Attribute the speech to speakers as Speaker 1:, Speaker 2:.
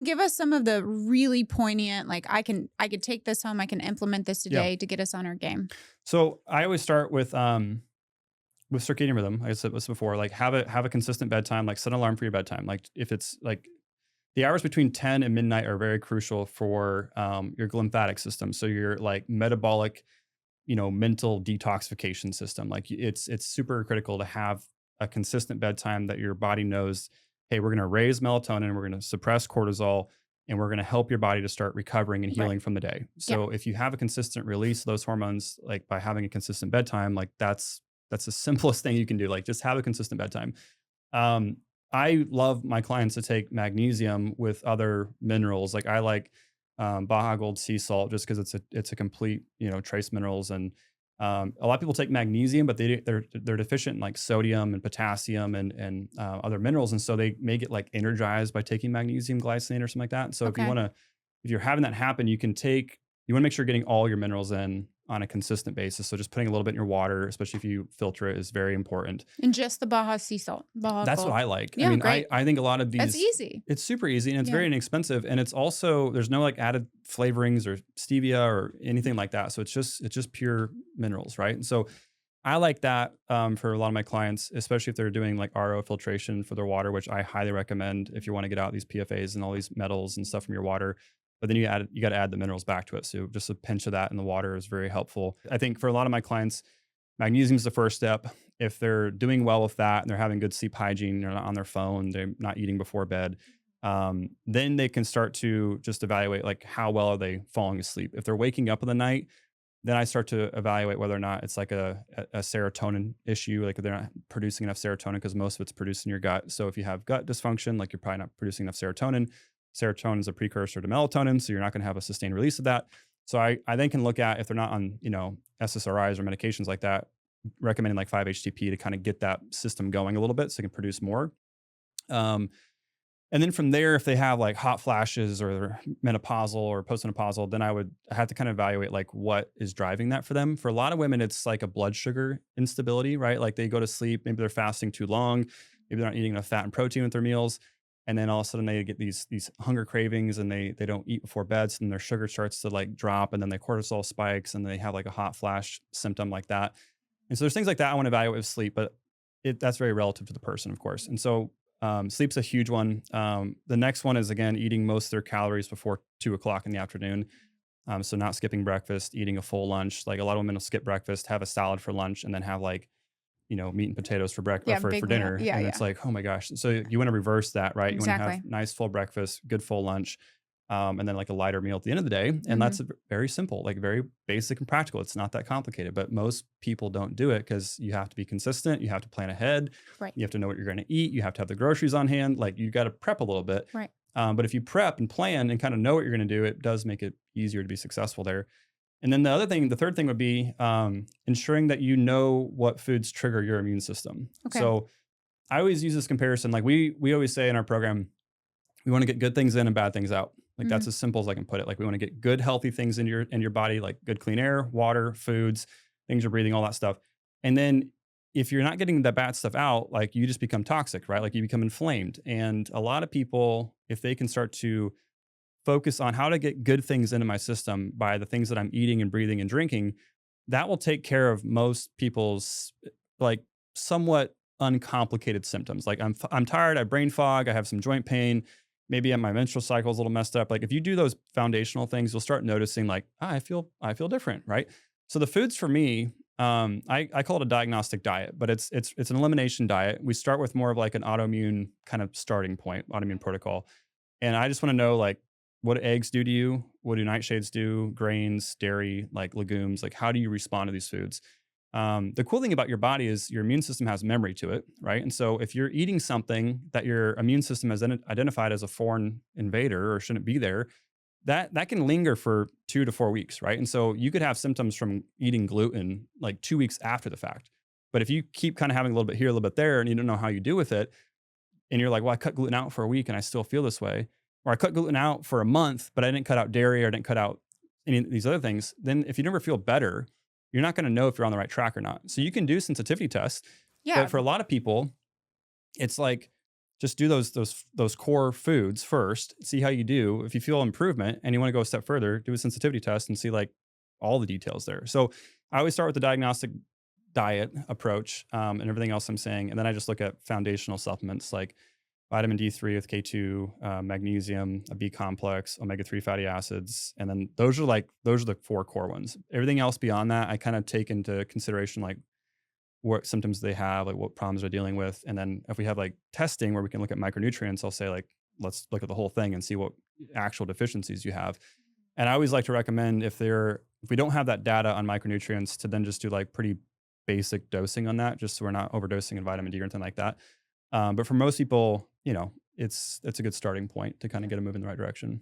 Speaker 1: Give us some of the really poignant, like I could take this home, I can implement this
Speaker 2: Yeah.
Speaker 1: today to get us on our game.
Speaker 2: So I always start with circadian rhythm. Like I said this before, like have a consistent bedtime, like set an alarm for your bedtime. Like if it's like the hours between 10 and midnight are very crucial for your lymphatic system. So your like metabolic, mental detoxification system. Like it's super critical to have a consistent bedtime that your body knows, hey, we're going to raise melatonin, we're going to suppress cortisol, and we're going to help your body to start recovering and
Speaker 1: Right.
Speaker 2: healing from the day.
Speaker 1: Yeah.
Speaker 2: So if you have a consistent release of those hormones, like by having a consistent bedtime, like that's the simplest thing you can do. Like just have a consistent bedtime. Um, I love my clients to take magnesium with other minerals. Like I like Baja Gold sea salt just because it's a complete trace minerals. And a lot of people take magnesium, but they're deficient in like sodium and potassium and other minerals, and so they may get like energized by taking magnesium glycinate or something like that. So
Speaker 1: Okay.
Speaker 2: if you're having that happen, you want to make sure you're getting all your minerals in on a consistent basis. So just putting a little bit in your water, especially if you filter it, is very important.
Speaker 1: And just the Baja sea salt, Baja
Speaker 2: That's what
Speaker 1: Gold.
Speaker 2: I like. I
Speaker 1: Yeah,
Speaker 2: mean,
Speaker 1: great.
Speaker 2: I think a lot of
Speaker 1: That's
Speaker 2: these,
Speaker 1: easy.
Speaker 2: it's super easy and it's
Speaker 1: Yeah.
Speaker 2: very inexpensive. And it's also, there's no like added flavorings or stevia or anything like that. So it's just pure minerals, right? And so I like that for a lot of my clients, especially if they're doing like RO filtration for their water, which I highly recommend if you want to get out these PFAs and all these metals and stuff from your water. But then you got to add the minerals back to it. So just a pinch of that in the water is very helpful. I think for a lot of my clients, magnesium is the first step. If they're doing well with that and they're having good sleep hygiene, they're not on their phone, they're not eating before bed, then they can start to just evaluate like how well are they falling asleep. If they're waking up in the night, then I start to evaluate whether or not it's like a serotonin issue, like if they're not producing enough serotonin because most of it's produced in your gut. So if you have gut dysfunction, like you're probably not producing enough serotonin. Serotonin is a precursor to melatonin, so you're not going to have a sustained release of that. So I then can look at if they're not on SSRIs or medications like that, recommending like 5-HTP to kind of get that system going a little bit so it can produce more. Um, and then from there, if they have like hot flashes or they're menopausal or postmenopausal, then I have to kind of evaluate like what is driving that for them. For a lot of women, it's like a blood sugar instability, right? Like they go to sleep, maybe they're fasting too long, maybe they're not eating enough fat and protein with their meals. And then all of a sudden they get these hunger cravings and they don't eat before bed. So then their sugar starts to like drop and then their cortisol spikes and they have like a hot flash symptom like that. And so there's things like that I want to evaluate with sleep, but that's very relative to the person, of course. And so sleep's a huge one. The next one is again eating most of their calories before 2 o'clock in the afternoon. So not skipping breakfast, eating a full lunch. Like a lot of women will skip breakfast, have a salad for lunch, and then have like meat and potatoes for breakfast
Speaker 1: Yeah,
Speaker 2: for
Speaker 1: big meal.
Speaker 2: dinner.
Speaker 1: Yeah,
Speaker 2: And it's
Speaker 1: yeah.
Speaker 2: like, oh my gosh. So you want to reverse that, right? You want to have
Speaker 1: Exactly.
Speaker 2: nice full breakfast, good full lunch, and then like a lighter meal at the end of the day. And
Speaker 1: Mhm.
Speaker 2: that's very simple, like very basic and practical. It's not that complicated, but most people don't do it because you have to be consistent. You have to plan ahead.
Speaker 1: Right.
Speaker 2: You have to know what you're going to eat. You have to have the groceries on hand. Like you got to prep a little bit.
Speaker 1: Right.
Speaker 2: But if you prep and plan and kind of know what you're going to do, it does make it easier to be successful there. And then the third thing would be ensuring that you know what foods trigger your immune system.
Speaker 1: Okay.
Speaker 2: So I always use this comparison. Like we always say in our program, we want to get good things in and bad things out. Like that's
Speaker 1: Mhm.
Speaker 2: as simple as I can put it. Like we want to get good, healthy things in your body, like good clean air, water, foods, things you're breathing, all that stuff. And then if you're not getting the bad stuff out, like you just become toxic, right? Like you become inflamed. And a lot of people, if they can start to focus on how to get good things into my system by the things that I'm eating and breathing and drinking, that will take care of most people's like somewhat uncomplicated symptoms. Like I'm tired, I have brain fog, I have some joint pain, maybe my menstrual cycle is a little messed up. Like if you do those foundational things, you'll start noticing like I feel different, right? So the foods for me, I call it a diagnostic diet, but it's an elimination diet. We start with more of like an autoimmune kind of starting point, autoimmune protocol, and I just want to know like what eggs do to you, what do nightshades do, grains, dairy, like legumes, like how do you respond to these foods? The cool thing about your body is your immune system has memory to it, right? And so if you're eating something that your immune system has identified as a foreign invader or shouldn't be there, that can linger for 2 to 4 weeks, right? And so you could have symptoms from eating gluten like 2 weeks after the fact. But if you keep kind of having a little bit here, a little bit there, and you don't know how you do with it, and you're like, well, I cut gluten out for a week and I still feel this way, or I cut gluten out for a month, but I didn't cut out dairy or I didn't cut out any of these other things, then if you never feel better, you're not going to know if you're on the right track or not. So you can do sensitivity tests,
Speaker 1: Yeah.
Speaker 2: but for a lot of people, it's like just do those core foods first, see how you do. If you feel improvement and you want to go a step further, do a sensitivity test and see like all the details there. So I always start with the diagnostic diet approach, and everything else I'm saying. And then I just look at foundational supplements like vitamin D3 with K2, magnesium, a B complex, omega-3 fatty acids. And then those are the 4 core ones. Everything else beyond that, I kind of take into consideration like what symptoms they have, like what problems they're dealing with. And then if we have like testing where we can look at micronutrients, I'll say like, let's look at the whole thing and see what actual deficiencies you have. And I always like to recommend if we don't have that data on micronutrients, to then just do like pretty basic dosing on that, just so we're not overdosing in vitamin D or anything like that. But for most people, it's a good starting point to kind of get them moving in the right direction.